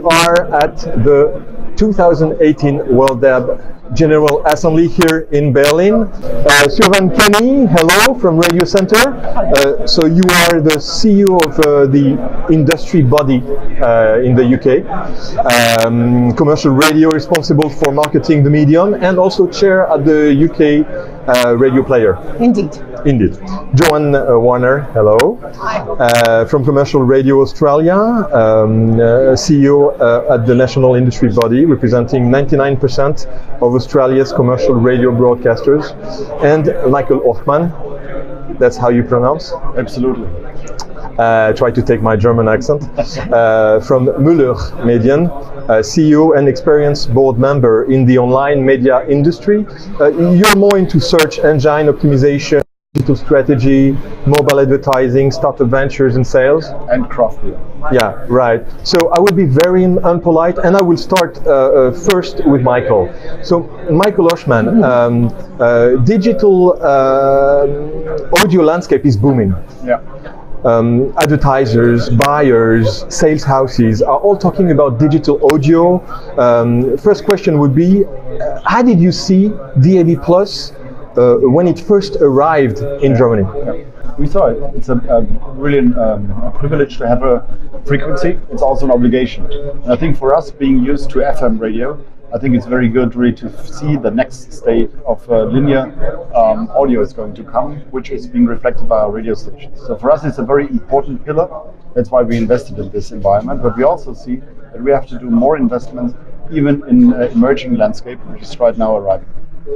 are at the 2018 WorldDAB General Assembly here in Berlin. Siobhan Kenny, hello from Radiocentre. So you are the CEO of the industry body in the UK. Commercial radio, responsible for marketing the medium, and also chair at the UK radio player. Indeed. Joan Warner, hello. Hi. From Commercial Radio Australia, CEO at the national industry body, representing 99% of Australia's commercial radio broadcasters. And Michael Oschmann, that's how you pronounce? Absolutely. Try to take my German accent. From Müller Medien, CEO and experienced board member in the online media industry. You're more into search engine optimization, digital strategy, mobile advertising, startup ventures and sales. And craft beer. Yeah, right. So I will be very unpolite, and I will start first with Michael. So Michael Oschmann, digital audio landscape is booming. Yeah. Advertisers, buyers, sales houses are all talking about digital audio. First question would be, how did you see DAB Plus when it first arrived in Germany? Yeah. We saw it. It's a really a privilege to have a frequency. It's also an obligation. And I think for us, being used to FM radio, I think it's very good really to see the next state of linear audio is going to come, which is being reflected by our radio stations. So for us, it's a very important pillar. That's why we invested in this environment. But we also see that we have to do more investments even in emerging landscape, which is right now arriving.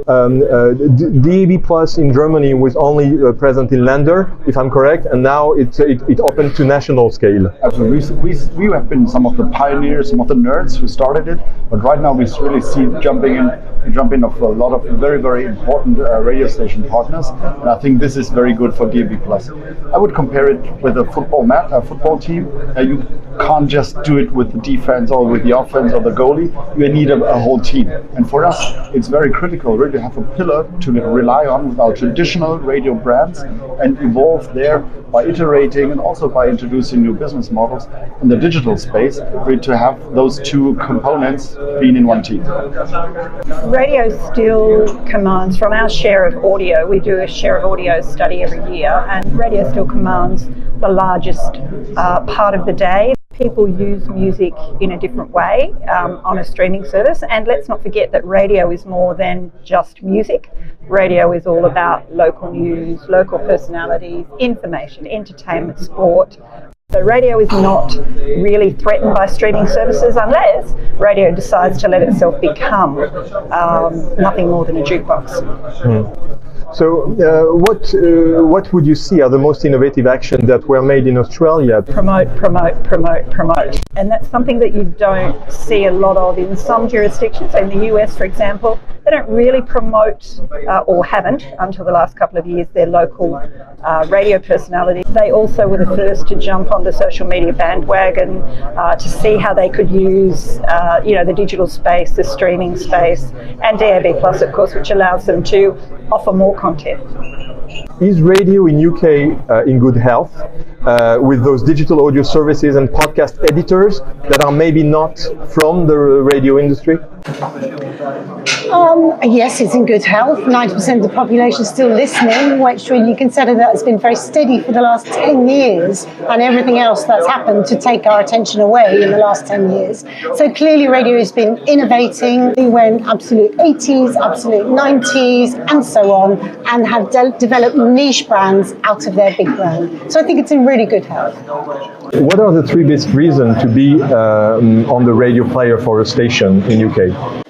DAB Plus in Germany was only present in Länder, if I'm correct, and now it opened to national scale. Absolutely. We have been some of the pioneers, some of the nerds who started it, but right now we really see jump in of a lot of very, very important radio station partners, and I think this is very good for DAB Plus. I would compare it with a football team. You can't just do it with the defense or with the offense or the goalie. You need a whole team, and for us, it's very critical really to have a pillar to rely on with our traditional radio brands and evolve there by iterating and also by introducing new business models in the digital space, really to have those two components being in one team. Radio still commands, from our share of audio, we do a share of audio study every year, and radio still commands the largest part of the day. People use music in a different way on a streaming service, and let's not forget that radio is more than just music. Radio is all about local news, local personalities, information, entertainment, sport. So radio is not really threatened by streaming services unless radio decides to let itself become nothing more than a jukebox. So what would you see are the most innovative actions that were made in Australia? Promote. And that's something that you don't see a lot of in some jurisdictions. In the US, for example, they don't really promote, or haven't until the last couple of years, their local radio personality. They also were the first to jump on the social media bandwagon to see how they could use the digital space, the streaming space, and DAB Plus, of course, which allows them to offer more content. Is radio in UK in good health with those digital audio services and podcast editors that are maybe not from the radio industry? Yes, it's in good health. 90% of the population is still listening, which when you consider that it's been very steady for the last 10 years and everything else that's happened to take our attention away in the last 10 years. So clearly radio has been innovating. We went absolute 80s, absolute 90s and so on, and have developed niche brands out of their big brand. So I think it's in really good health. What are the three best reasons to be on the radio player for a station in UK?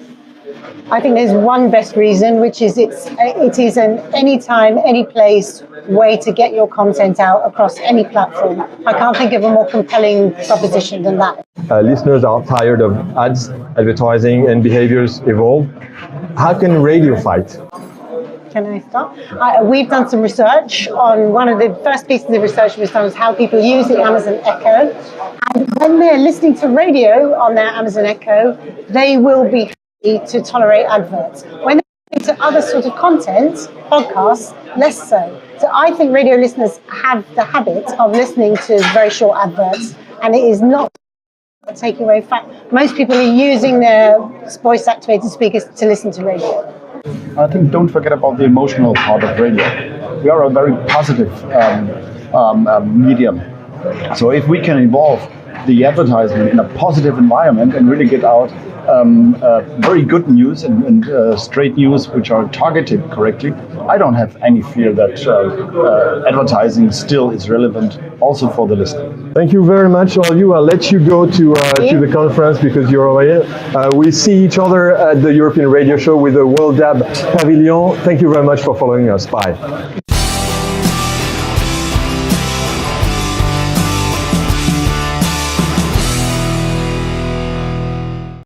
I think there's one best reason, which is it is an anytime, any place way to get your content out across any platform. I can't think of a more compelling proposition than that. Listeners are tired of ads, advertising, and behaviors evolve. How can radio fight? Can I start? We've done some research on one of the first pieces of research was done was how people use the Amazon Echo. And when they're listening to radio on their Amazon Echo, they will be happy to tolerate adverts. When they're listening to other sort of content, podcasts, less so. So I think radio listeners have the habit of listening to very short adverts, and it is not Taking away fact, most people are using their voice-activated speakers to listen to radio. I think don't forget about the emotional part of radio. We are a very positive medium. So if we can evolve the advertising in a positive environment and really get out very good news and straight news which are targeted correctly, I don't have any fear that advertising still is relevant also for the listener. Thank you very much, all of you. I'll let you go to the conference because you're away. We see each other at the European Radio Show with the WorldDAB Pavilion. Thank you very much for following us. Bye.